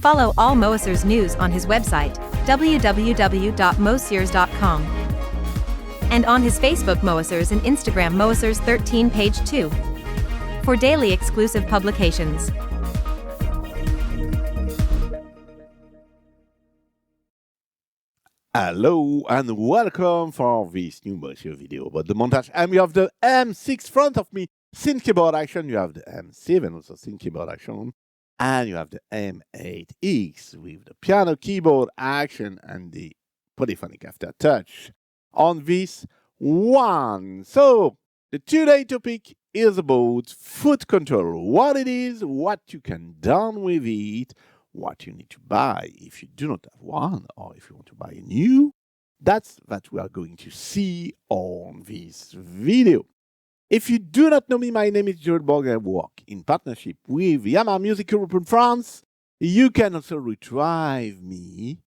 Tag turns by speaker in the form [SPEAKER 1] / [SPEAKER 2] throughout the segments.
[SPEAKER 1] Follow all Moessieurs news on his website, www.moessieurs.com. And on his Facebook Moessieurs and Instagram Moessieurs13 page 2. For daily exclusive publications.
[SPEAKER 2] Hello and welcome for this new Moessieurs video about the Montage M. You have the M6 front of me, synth keyboard action. You have the M7 also synth keyboard action. And you have the M8X with the piano keyboard action and the polyphonic aftertouch on this one. So the today topic is about foot control. What it is, what you can do with it, what you need to buy if you do not have one, or if you want to buy a new. That's what we are going to see on this video. If you do not know me, my name is Gerald Borg. I work in partnership with Yamaha Europe France. You can also retrieve me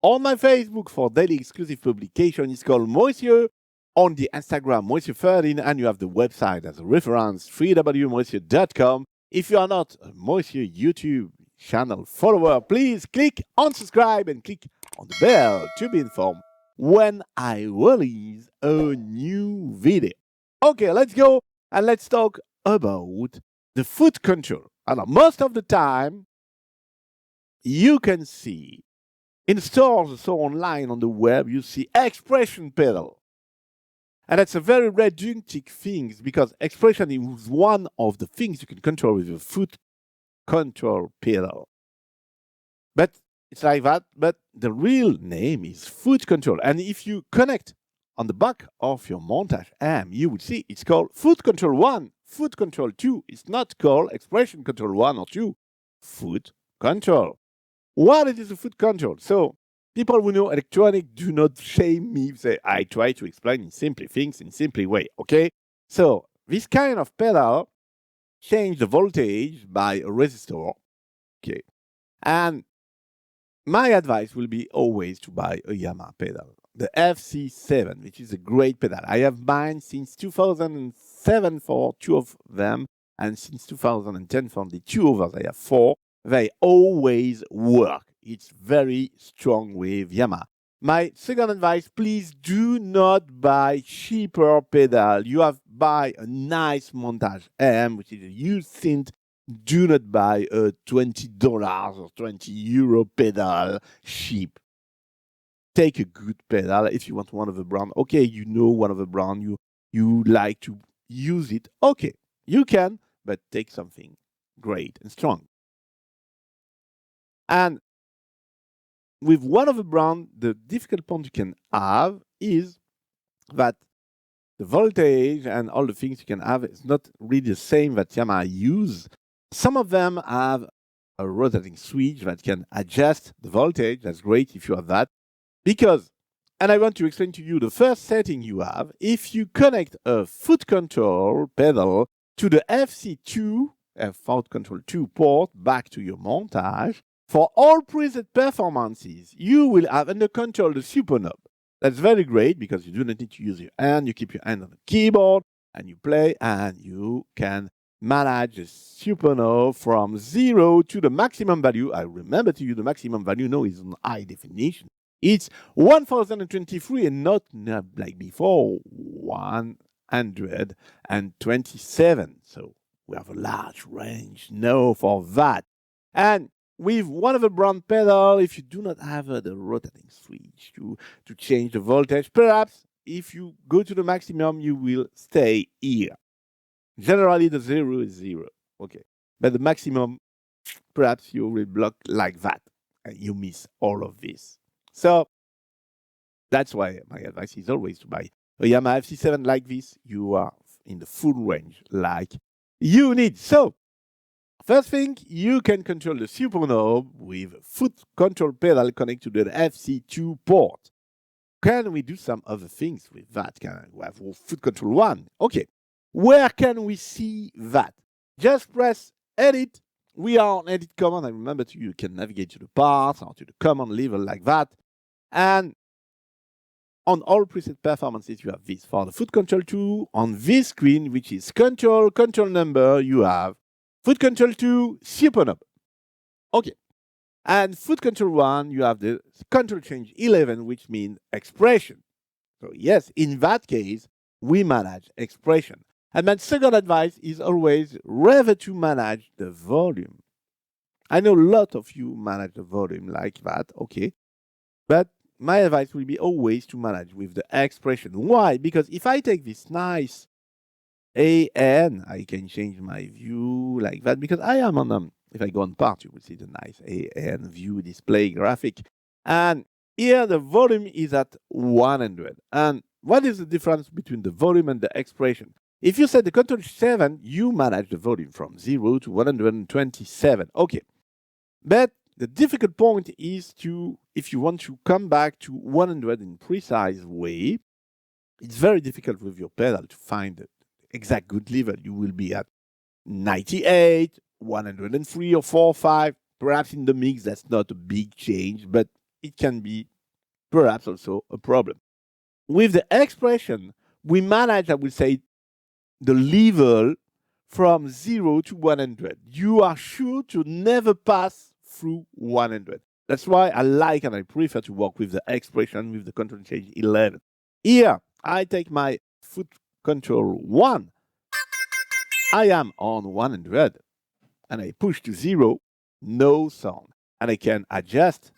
[SPEAKER 2] on my Facebook for daily exclusive publication. It's called Moessieux. On the Instagram, Moessieurs13, and you have the website as a reference, www.moessieux.com. If you are not a Moessieux YouTube channel follower, please click on subscribe and click on the bell to be informed when I release a new video. Okay, let's go and let's talk about the foot control. And most of the time, you can see in stores, so online on the web, you see expression pedal. And that's a very redundant thing because expression is one of the things you can control with your foot control pedal. But it's like that, but the real name is foot control. And if you connect on the back of your Montage M, you will see it's called foot control 1, foot control 2. It's not called expression control 1 or 2, foot control. What is a foot control? So people who know electronic do not shame me. Say I try to explain in simple things, in simple way, okay? So this kind of pedal change the voltage by a resistor, okay? And my advice will be always to buy a Yamaha pedal, the FC7, which is a great pedal. I have mine since 2007 for 2 of them, and since 2010 for the 2 others. I have 4. They always work. It's very strong with Yamaha. My second advice, please do not buy cheaper pedal. You have buy a nice Montage M, which is a used synth. Do not buy a $20 or €20 pedal cheap. Take a good pedal if you want one of a brand. Okay, you know one of a brand, you like to use it. Okay, you can, but take something great and strong. And with one of a brand, the difficult point you can have is that the voltage and all the things you can have is not really the same that Yamaha use. Some of them have a rotating switch that can adjust the voltage. That's great if you have that. Because, and I want to explain to you the first setting you have, if you connect a foot control pedal to the FC2, foot control 2 port back to your Montage, for all preset performances, you will have under control the super knob. That's very great because you do not need to use your hand. You keep your hand on the keyboard and you play and you can manage the super knob from 0 to the maximum value. I remember to you the maximum value now is in high definition. It's 1023 and not like before 127. So we have a large range now for that. And with one of the brand pedal, if you do not have the rotating switch to change the voltage, perhaps if you go to the maximum, you will stay here. Generally, the 0 is 0, okay. But the maximum, perhaps you will block like that, and you miss all of this. So that's why my advice is always to buy a Yamaha FC7 like this. You are in the full range like you need. So first thing, you can control the super knob with foot control pedal connected to the FC2 port. Can we do some other things with that? Can we have foot control 1? Okay. Where can we see that? Just press edit. We are on edit command. I remember you can navigate to the parts or to the command level like that. And on all preset performances, you have this. For the foot control 2, on this screen, which is control number, you have foot control 2, super knob. Okay. And foot control 1, you have the control change 11, which means expression. So yes, in that case, we manage expression. And my second advice is always rather to manage the volume. I know a lot of you manage the volume like that, okay? But my advice will be always to manage with the expression. Why? Because if I take this nice AN, I can change my view like that because I am on if I go on part, you will see the nice AN view display graphic. And here the volume is at 100. And what is the difference between the volume and the expression? If you set the control 7, you manage the volume from 0 to 127. Okay. But the difficult point is if you want to come back to 100 in precise way, it's very difficult with your pedal to find the exact good level. You will be at 98, 103 or 4, 5. Perhaps in the mix, that's not a big change, but it can be perhaps also a problem. With the expression, we manage, I would say, the level from 0 to 100. You are sure to never pass through 100. That's why I like and I prefer to work with the expression with the control change 11. Here, I take my foot control 1. I am on 100 and I push to 0, no sound. And I can adjust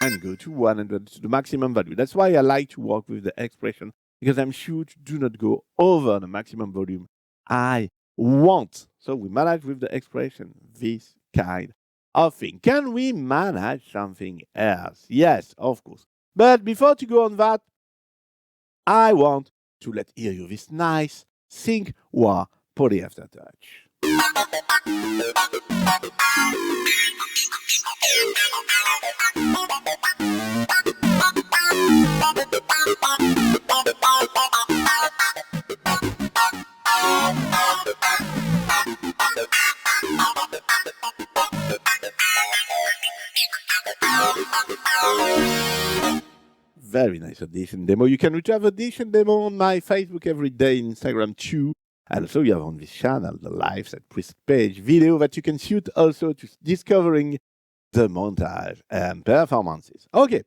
[SPEAKER 2] and go to 100 to the maximum value. That's why I like to work with the expression because I'm sure to do not go over the maximum volume I want. So we manage with the expression this kind of thing. Can we manage something else? Yes, of course. But before to go on that, I want to hear you this nice sync wah poly aftertouch. Very nice audition demo. You can retrieve audition demo on my Facebook every day, Instagram too. And also you have on this channel the lives at preset page video that you can shoot also to discovering the montage and performances. Okay,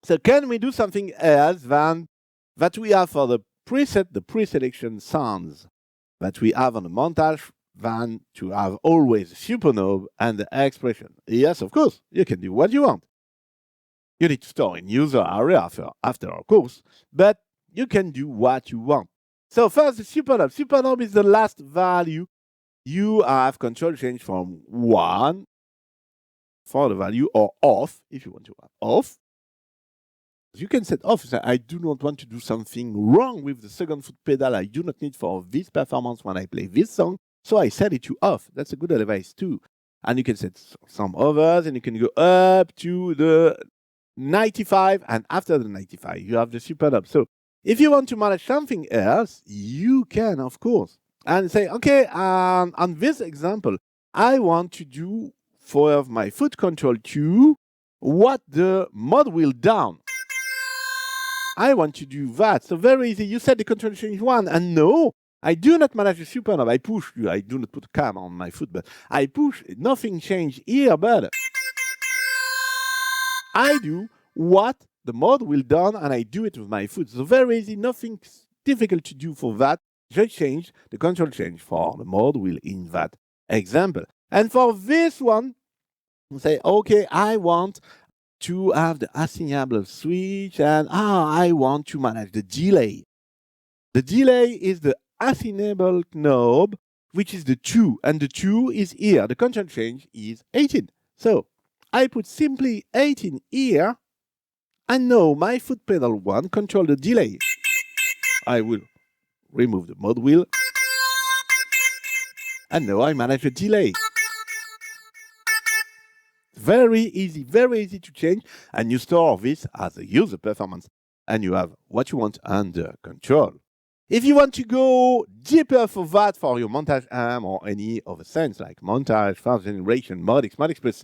[SPEAKER 2] so can we do something else than that we have for the preset, the pre-selection sounds that we have on the montage than to have always a super knob and the expression? Yes, of course, you can do what you want. You need to store in user area after of course, but you can do what you want. So first, the super knob. Super knob is the last value. You have control change from 1 for the value or off, if you want to have off. You can set off. So I do not want to do something wrong with the second foot pedal. I do not need for this performance when I play this song. So I set it to off. That's a good advice too. And you can set some others and you can go up to the 95. And after the 95, you have the super knob. So if you want to manage something else, you can, of course. And say, okay, on this example, I want to do for my foot control 2, what the mod wheel down. I want to do that. So very easy. You set the control change 1, and no, I do not manage the super knob. I push. I do not put a cam on my foot, but I push. Nothing changed here, but I do what the mod will done, and I do it with my foot. So very easy. Nothing difficult to do for that. Just change the control change for the mod wheel in that example. And for this one, say, okay, I want to have the assignable switch, and I want to manage the delay. The delay is the assignable knob, which is the 2, and the 2 is here. The control change is 18. So I put simply 18 here, and now my foot pedal 1 control the delay. I will remove the mod wheel, and now I manage the delay. Very easy to change, and you store this as a user performance, and you have what you want under control. If you want to go deeper for that, for your Montage M or any other sense like Montage, first generation, MODX, MODX Plus,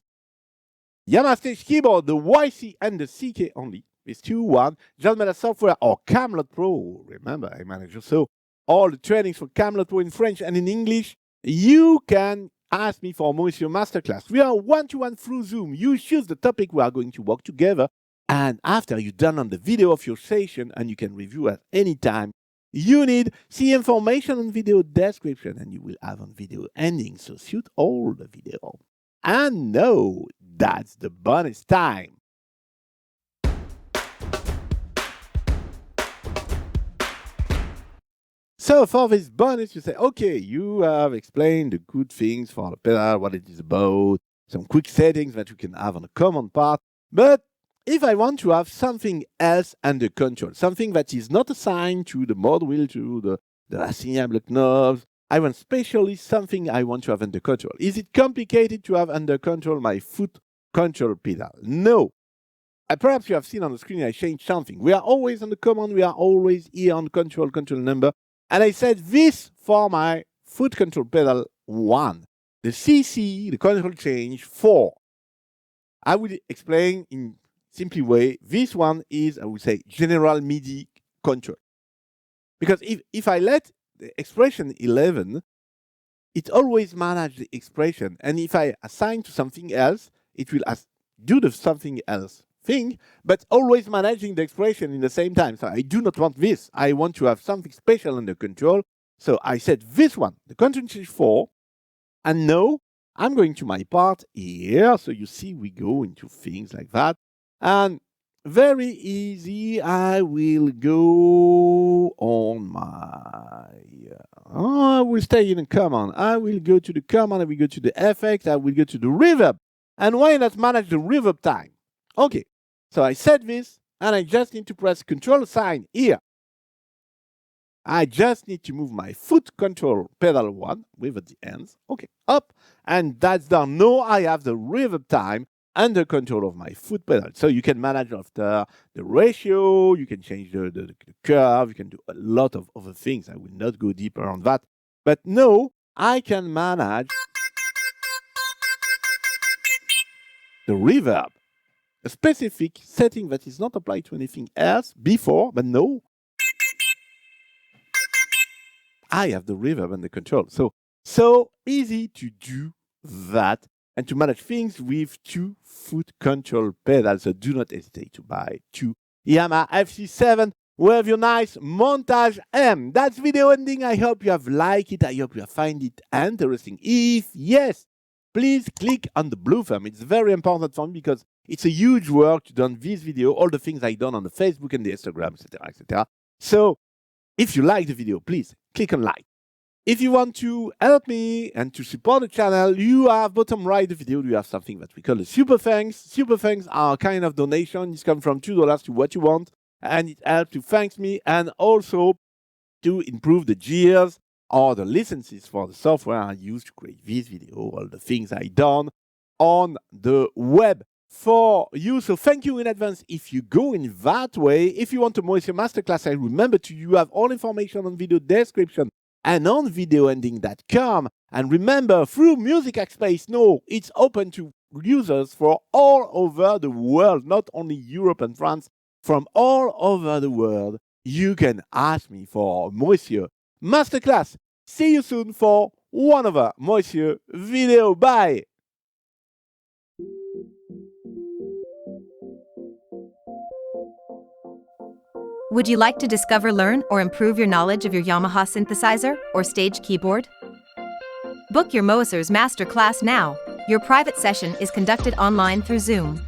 [SPEAKER 2] Yamaha Stage Keyboard, the YC and the CK only, with 2-1, just Melas software or Camelot Pro. Remember, I manage also all the trainings for Camelot Pro in French and in English. You can ask me for Moessieux Masterclass. We are one-to-one through Zoom. You choose the topic we are going to work together, and after you're done on the video of your session, and you can review at any time, you need see information on video description, and you will have on video ending, so shoot all the video. And no, that's the bonus time. So for this bonus, you say, okay, you have explained the good things for the pedal, what it is about, some quick settings that you can have on the command part. But if I want to have something else under control, something that is not assigned to the mod wheel, to the assignable knobs, I want specially something I want to have under control. Is it complicated to have under control my foot control pedal? No. Perhaps you have seen on the screen I changed something. We are always on the command, we are always here on control number. And I said this for my foot control pedal 1. The CC, the control change 4. I will explain in simply way. This one is, I would say, general MIDI control. Because if I let the expression 11, it always manages the expression. And if I assign to something else, it will do the something else thing, but always managing the expression in the same time. So I do not want this. I want to have something special under control. So I said this one, the control change 4. And now I'm going to my part here. So you see, we go into things like that. And very easy, I will go on my, I will stay in the command. I will go to the command, I will go to the effect, I will go to the reverb. And why not manage the reverb time? Okay, so I said this, and I just need to press Control sign here. I just need to move my foot control pedal 1 with the ends. Okay, up, and that's done. Now I have the reverb time under control of my foot pedal. So you can manage after the ratio, you can change the curve, you can do a lot of other things. I will not go deeper on that. But now I can manage the reverb, a specific setting that is not applied to anything else before, but no, I have the reverb under control. So easy to do that and to manage things with 2 foot control pedals. So do not hesitate to buy 2 Yamaha FC7 with your nice Montage M. That's video ending. I hope you have liked it. I hope you have find it interesting. If yes, please click on the blue thumb. It's very important for me because it's a huge work to do this video, all the things I've done on the Facebook and the Instagram, etc., etc. So if you like the video, please click on like. If you want to help me and to support the channel, you have bottom right of the video, you have something that we call a super thanks. Super thanks are a kind of donation. It's come from $2 to what you want, and it helps to thank me and also to improve the gears or the licenses for the software I use to create this video, all the things I done on the web for you. So thank you in advance if you go in that way. If you want a Moessieux Masterclass, I remember to you have all information on video description and on videoending.com. And remember, through Music Hackspace, no, it's open to users for all over the world, not only Europe and France, from all over the world. You can ask me for Moessieux Masterclass. See you soon for one other Moessieux video. Bye.
[SPEAKER 1] Would you like to discover, learn, or improve your knowledge of your Yamaha synthesizer or stage keyboard? Book your Moessieurs Masterclass now. Your private session is conducted online through Zoom.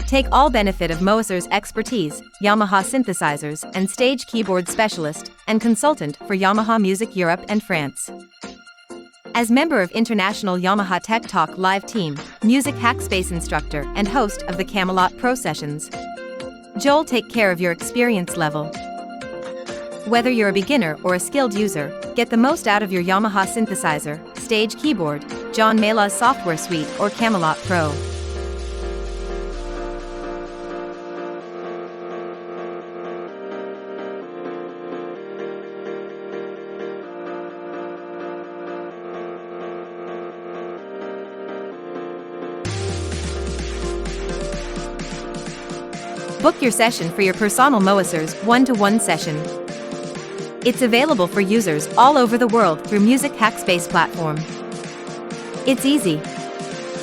[SPEAKER 1] Take all benefit of Moessieurs' expertise, Yamaha synthesizers and stage keyboard specialist and consultant for Yamaha Music Europe and France. As member of International Yamaha Tech Talk live team, Music Hackspace instructor and host of the Camelot Pro sessions, Joel take care of your experience level. Whether you're a beginner or a skilled user, get the most out of your Yamaha synthesizer, stage keyboard, John Melas software suite or Camelot Pro. Book your session for your personal Moessieurs one-to-one session. It's available for users all over the world through Music Hackspace platform. It's easy.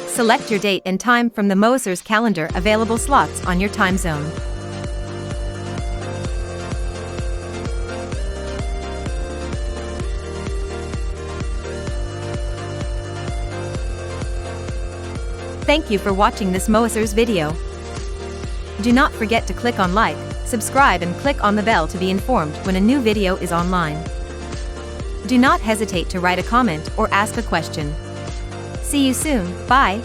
[SPEAKER 1] Select your date and time from the Moessieurs calendar available slots on your time zone. Thank you for watching this Moessieurs video. Do not forget to click on like, subscribe and click on the bell to be informed when a new video is online. Do not hesitate to write a comment or ask a question. See you soon, bye!